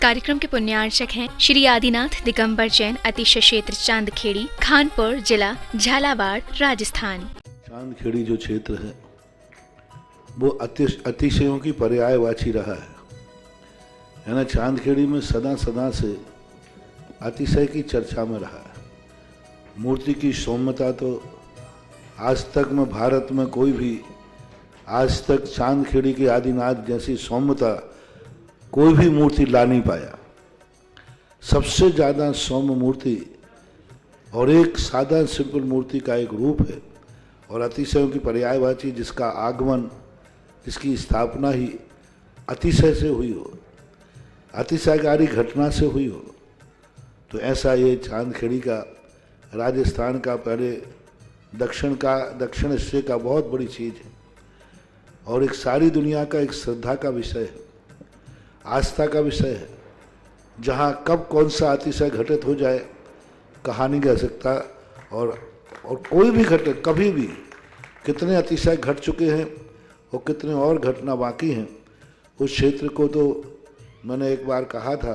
कार्यक्रम के पुण्यार्चक हैं श्री आदिनाथ दिगंबर जैन अतिशय क्षेत्र चांदखेड़ी, खानपुर जिला, झालावाड़, राजस्थान। चांदखेड़ी जो क्षेत्र है वो अतिशयों की पर्यायवाची रहा है ना। चांदखेड़ी में सदा से अतिशय की चर्चा में रहा है। मूर्ति की सौम्यता तो आज तक में भारत में कोई भी आज तक चांदखेड़ी के आदिनाथ जैसी सौम्यता कोई भी मूर्ति ला नहीं पाया। सबसे ज़्यादा सौम्य मूर्ति और एक सादा सिंपल मूर्ति का एक रूप है और अतिशयों की पर्यायवाची जिसका आगमन, जिसकी स्थापना ही अतिशय से हुई हो, अतिशयकारी घटना से हुई हो, तो ऐसा ये चांदखेड़ी का राजस्थान का पहले दक्षिण हिस्से का बहुत बड़ी चीज़ है और एक सारी दुनिया का एक श्रद्धा का विषय है, आस्था का विषय है। जहाँ कब कौन सा अतिशय घटित हो जाए कहा नहीं जा सकता और कोई भी घटना कभी भी कितने अतिशय घट चुके हैं और कितने और घटना बाकी हैं। उस क्षेत्र को तो मैंने एक बार कहा था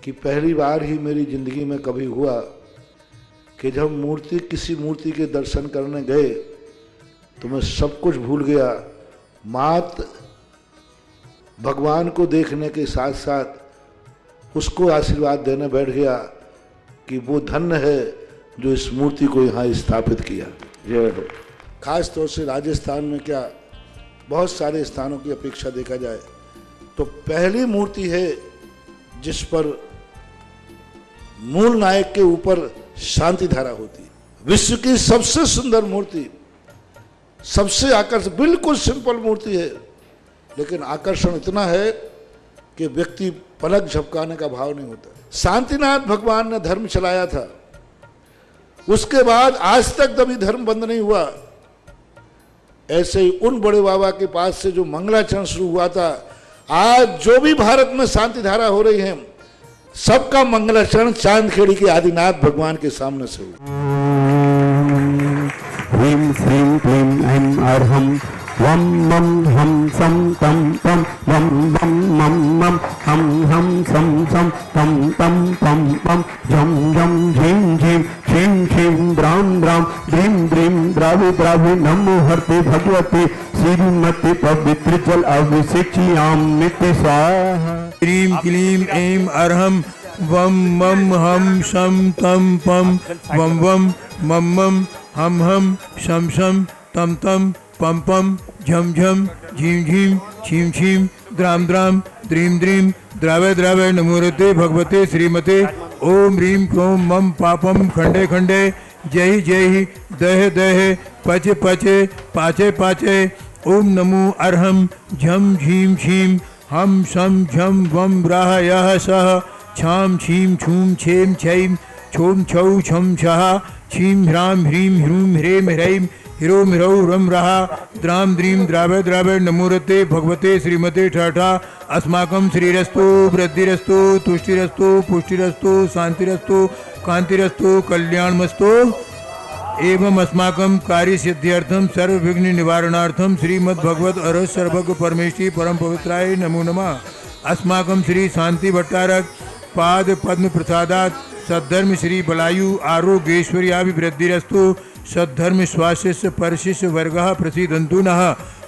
कि पहली बार ही मेरी ज़िंदगी में कभी हुआ कि जब किसी मूर्ति के दर्शन करने गए तो मैं सब कुछ भूल गया। मात्र भगवान को देखने के साथ साथ उसको आशीर्वाद देने बैठ गया कि वो धन्य है जो इस मूर्ति को यहाँ स्थापित किया। खास तौर से राजस्थान में क्या बहुत सारे स्थानों की अपेक्षा देखा जाए तो पहली मूर्ति है जिस पर मूल नायक के ऊपर शांति धारा होती है। विश्व की सबसे सुंदर मूर्ति, सबसे आकर्षक, बिल्कुल सिंपल मूर्ति है लेकिन आकर्षण इतना है कि व्यक्ति पलक झपकाने का भाव नहीं होता। शांतिनाथ भगवान ने धर्म चलाया था, उसके बाद आज तक कभी धर्म बंद नहीं हुआ। ऐसे ही उन बड़े बाबा के पास से जो मंगलाचरण शुरू हुआ था, आज जो भी भारत में शांति धारा हो रही है सबका मंगलाचरण चांदखेड़ी के आदिनाथ भगवान के सामने से हुआ। ह्रीं श्रीं क्लीं ऐं अर्हं वम मम हम सम तम तम वम वम मम मम हम सम सम तम तम पम पम झम झम झीं झीं क्षीं क्षीं द्रां द्रां द्रीं द्रीं द्रावि द्रावि नमो हरते भगवते श्रीमते पवित्र जल अभिषेच्यामि स्वाहा। ह्रीं क्लीं ऐं अर्हं वम मम हम सम तम पम वम वम मम मम हम शम शम तम तम पम पम झम झम झीं झीं छीं छीं द्रां द्रां द्रीं द्रीं द्रावय द्रावय नमोरते भगवते श्रीमते ओम ह्रीं क्रों मम पापम खंडे खंडे जय जय दह दह पच पच पाचे पाचे ओम नमो अर्हं झम झीं छीं हम शम झम वम राह यह सह छाम छीं छूम छेम छैम छोम छौ छम छहा छीं ह्रां ह्रीं ह्रूं ह्रें ह्रैं हिरो मिरौ रम रहा द्रां द्रीं द्रावय द्रावय नमोरते भगवते श्रीमते ठाठा अस्माकं श्रीरस्तु वृद्धिरस्तु तुष्टिरस्तु पुष्टिरस्तु शांतिरस्तु कांतिरस्तु कल्याणमस्तु एवं अस्माकं कार्य सिद्ध्यर्थम सर्व विघ्न निवारणार्थम श्रीमद् भगवत अरहत सर्वज्ञ परमेश्वरी परम पवित्राय नमो नमः। अस्माकं श्री शांति भट्टारक पाद पद्म प्रसादात सद्धर्म श्री बलायु आरोग्येश्वर्याभिवृद्धिरस्तु सद्धर्म स्वास्थ्य परशिष्य वर्गः प्रसीदन्तु नः।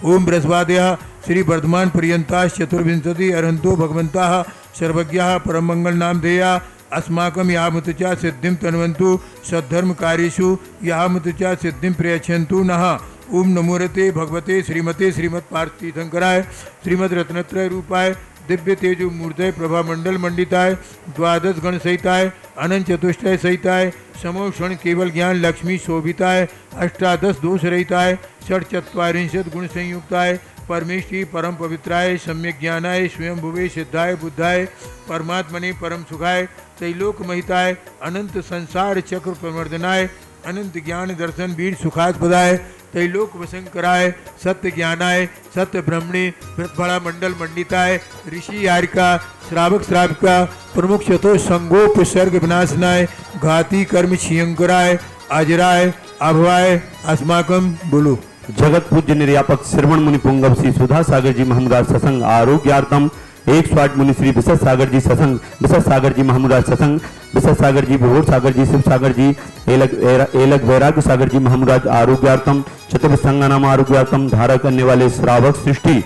ओम बृहस्पतयः श्री वर्धमान पर्यन्ताः चतुर्विंशति अर्हन्तो भगवन्तः सर्वज्ञः परममंगल नामधेया अस्माकं यावत् च सिद्धिं तन्वन्तु सद्धर्म कार्येषु यावत् च सिद्धिं प्रयच्छन्तु नः। ओम नमोरते भगवते श्रीमते श्रीमत् पार्थ तीर्थंकराय श्रीमद् रत्नत्रय रूपाय दिव्य तेजो मूर्तय प्रभा मंडल मंडिताय द्वादश गण सहिताय अनंत चतुष्टय सहिताय समोक्षण केवल ज्ञान लक्ष्मी शोभिताय अष्टादश दोष रहिताय षट्चत्वारिंशत् गुण संयुक्ताय परमेश्वरी परम पवित्राय सम्यक ज्ञानाय स्वयं भुवे सिद्धाय बुद्धाय परमात्मने परम सुखाय त्रैलोक महिताय अनंत संसार चक्र प्रवर्धनाय अनंत ज्ञान दर्शन वीर सुखास्पदाय त्रैलोक वशंकराय सत्य ज्ञानाय सत्य ब्रह्मणे बड़ा मंडल मंडिताय ऋषि यारिका श्रावक श्राविका प्रमुख चतो संगोप सर्ग विनाशनाय घाती कर्म छियंकराय अजराय अभवाय अस्माकम बोलो। जगत पूज्य निर्यापक श्रवण मुनि पुंगव श्री सुधा सागर जी महामदास सत्संग आरोग्यार्थम 108 मुनि श्री विशद सागर जी सत्संग, विशद सागर जी महामुराज सत्संग, विशद सागर जी भोर सागर जी शिव सागर जी एलग वैराग्य सागर जी महामुराज आरोग्यार्थम चतुर्संगा नाम आरोग्यार्थम धारा करने वाले श्रावक सृष्टि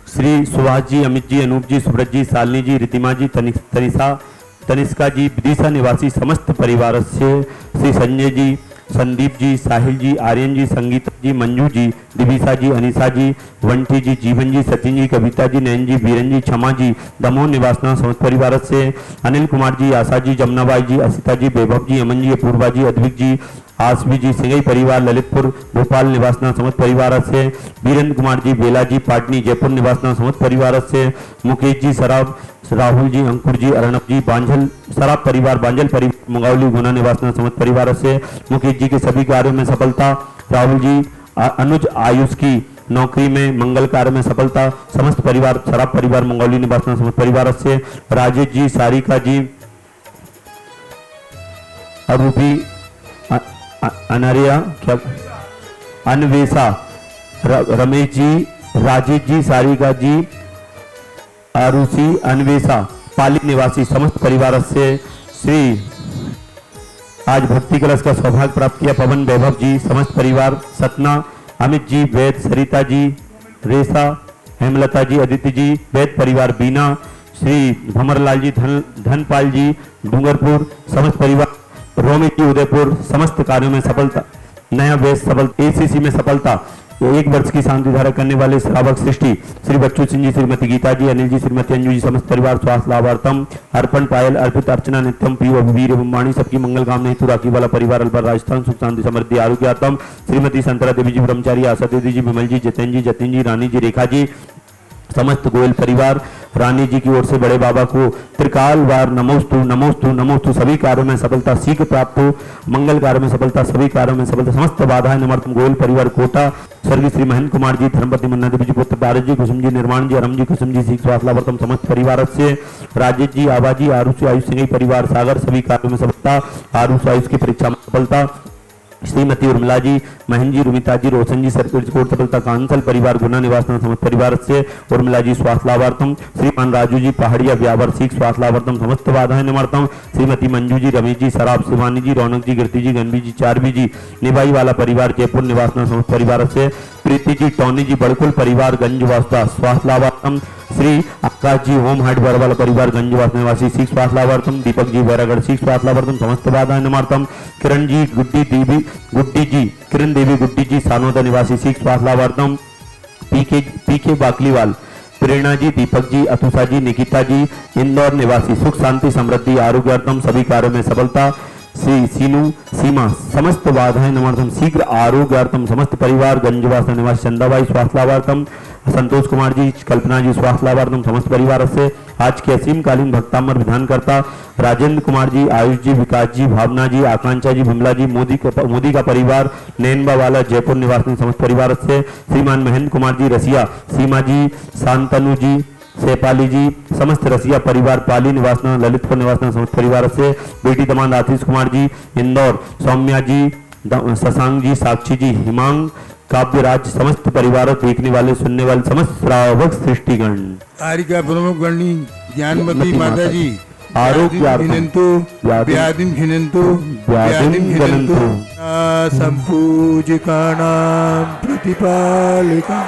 श्री सुभाष जी, अमित जी, अनूप जी, सुब्रत जी, शालिनी जी, रितिमा जी, तनिष्का जी, विदिशा निवासी समस्त परिवार से श्री संजय जी, संदीप जी, साहिल जी, आर्यन जी, संगीता जी, मंजू जी, दिविशा जी, अनिशा जी, वंटी जी, जीवन जी, सचिन जी, कविता जी, नयन जी, बीरन जी, क्षमा जी, दमोह निवासना समस्त परिवार से अनिल कुमार जी, आशा जी, जमुनाबाई जी, असिता जी, वैभव जी, अमन जी, अपूर्वा जी, अद्विक जी, आसवी जी, सिंगई परिवार ललितपुर भोपाल निवासना समस्त परिवार से वीरेंद्र कुमार जी, बेला जी, पाटनी जयपुर निवासना समस्त परिवार से मुकेश जी, सराब राहुल जी, अंकुर जी, अर्णब जी, बांझल सराब परिवार बांझल परिवार मंगावली गुना निवासना समस्त परिवार से मुकेश जी के सभी कार्यों में सफलता, राहुल जी अनुज आयुष की नौकरी में मंगल कार्य में सफलता, समस्त परिवार सराब परिवार मंगौली निवासना समस्त परिवार से राजेश जी, सारिका जी, अरूपी अनरिया क्या अन्वेषा रमेश जी, राजेश जी, सारिका जी, आरुषि, अन्वेषा पाली निवासी समस्त परिवार से श्री आज भक्ति कलश का सौभाग्य प्राप्त किया पवन वैभव जी, समस्त परिवार सतना, अमित जी, वैद, सरिता जी, रेशा, हेमलता जी, अदिति जी, वैद परिवार बीना, श्री भमरलाल जी, धनपाल जी, डूंगरपुर समस्त परिवार, रोमित जी, उदयपुर समस्त कार्यों में सफलता, नया वेश सफलता, एसीसी में सफलता, 1 वर्ष की शांति धारा करने वाले श्रावक सृष्टि श्री बच्चू सिंह जी, श्रीमती गीता जी, अनिल जी, श्रीमती अंजू जी, समस्त परिवार स्वास्थ्य लाभार्थम, अर्पण पायल, अर्पित, अर्चना, नित्यम, प्रिय, वीर एवं वाणी सबकी मंगल कामना हेतु राखी वाला परिवार अलवर राजस्थान सुख शांति समृद्धि आरोग्यार्थम, श्रीमती संतरा देवी जी, ब्रह्मचारी, आशा देवी जी, विमल जी, जितेंद्र जी, जतिन जी, रानी जी, रेखा जी, समस्त गोयल परिवार रानी जी की ओर से बड़े बाबा को त्रिकाल बार नमोस्तु नमोस्तु नमोस्तु, सभी कार्यों में सफलता शीघ्र प्राप्त हो, मंगल कार्य में सफलता, सभी कार्यों में सफलता, समस्त बाधाएं नमर्तम, गोयल परिवार कोटा स्वर्गीय श्री महेंद्र कुमार जी, धर्मपति मन्ना देवी जी, पुत्र भारत जी, कुसुम जी, निर्माण जी, अरम जी, कुसुम जी, सीख स्वास्थ्यवर्तम समस्त परिवार से राजेश जी, आबा जी, आरुष आयुष सिंह परिवार सागर सभी कार्यों में सफलता, आरुष आयुष की परीक्षा में सफलता, श्रीमती उर्मिला जी, महेंद्र जी, रुमिता जी, रोशन जी, सर्किट कोर्ट सफलता, कांसल परिवार गुना निवासन समस्त परिवार से उर्मिला जी स्वास्थ्य लाभार्थम, श्रीमान राजू जी, पहाड़िया व्यावर सीख स्वास्थ्य लाभार्थम, समस्त बाधाएं निवारतम, श्रीमती मंजू जी, रमेश जी, सराब, शिवानी जी, रौनक जी, गिरती जी, गनबी जी, चारबी जी, निभाई वाला परिवार जयपुर निवासन समस्त परिवार से प्रीति जी, टोनी जी, बड़कुल परिवार गंज वास्ता स्वास्थ्य लाभार्थम, श्री आकाश जी, होम हार्डवेयर वाला परिवार गंजवास निवासी सीख स्वास्थ्य लाभार्थम, दीपक जी, बैरागढ़ सीख स्वास्थ्य लाभार्थम, समस्त बाधाएं निवारतम, किरण जी, गुड्डी जी, किरण देवी गुड्डी जी, सानोदा निवासी सीख स्वास्थ्य लाभार्थम, पीके बाकलीवाल, प्रेरणा जी, दीपक जी, अतुषा जी, निकिता जी, इंदौर निवासी सुख शांति समृद्धि आरोग्यार्थम, सभी कार्यों में सफलता, श्री सीनू सीमा समस्त बाधाएं निवारतम, शीघ्र आरोग्यार्थम, समस्त परिवार गंजवास निवासी चंदाबाई स्वास्थ्य लाभार्थम, संतोष कुमार जी, कल्पना जी स्वास्थ्य लाभार्थम, समस्त परिवार से आज के असीमकालीन भक्तामर विधानकर्ता राजेंद्र कुमार जी, आयुष जी, विकास जी, भावना जी, आकांक्षा जी, विमला जी, मोदी का परिवार नैनबा वाला जयपुर निवासी समस्त परिवार से श्रीमान महेंद्र कुमार जी, रसिया, सीमा जी, शांतनु जी, सेपाली जी, समस्त रसिया परिवार पाली निवासना ललितपुर निवासना समस्त परिवार से बेटी दमाद आशीष कुमार जी, इंदौर सौम्या जी, शशांक जी, साक्षी जी, हिमांग, काव्यराज, समस्त परिवार देखने वाले सुनने वाले समस्त श्रावक सृष्टिगण आरिका प्रमुख गणी ज्ञानमती माता जी आरोग्यार्थं व्याधिं घिनन्तु संपूजिकानां प्रतिपालिका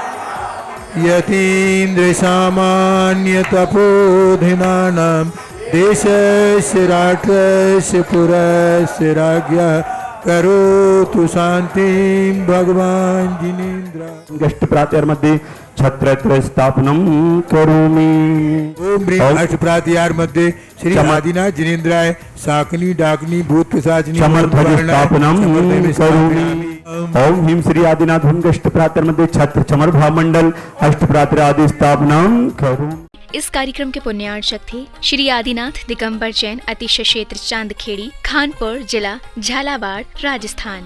यतीन्द्र सामान्य तपोधनानां देशस्य राष्ट्रस्य पुरस्य राज्ञा करोतु शांतिं भगवान जिनेन्द्र गष्ट प्रातः मध्ये छत्र स्थापनम करोमि। ओम ह्रीं अष्ट प्रातः मध्ये श्री आदिनाथ जिनेन्द्राय साकनी डाकनी भूत पिशाचिनी चमरध्वज स्थापनम करोमि। ओम ह्रीं श्री आदिनाथ गष्ट प्रातः मध्ये छत्र चमर भाव मंडल अष्ट प्रातः आदि स्थापनम करोमि। इस कार्यक्रम के पुण्यार्चक थे श्री आदिनाथ दिगंबर जैन, अतिशय क्षेत्र चांदखेड़ी, खानपुर जिला झालावाड़, राजस्थान।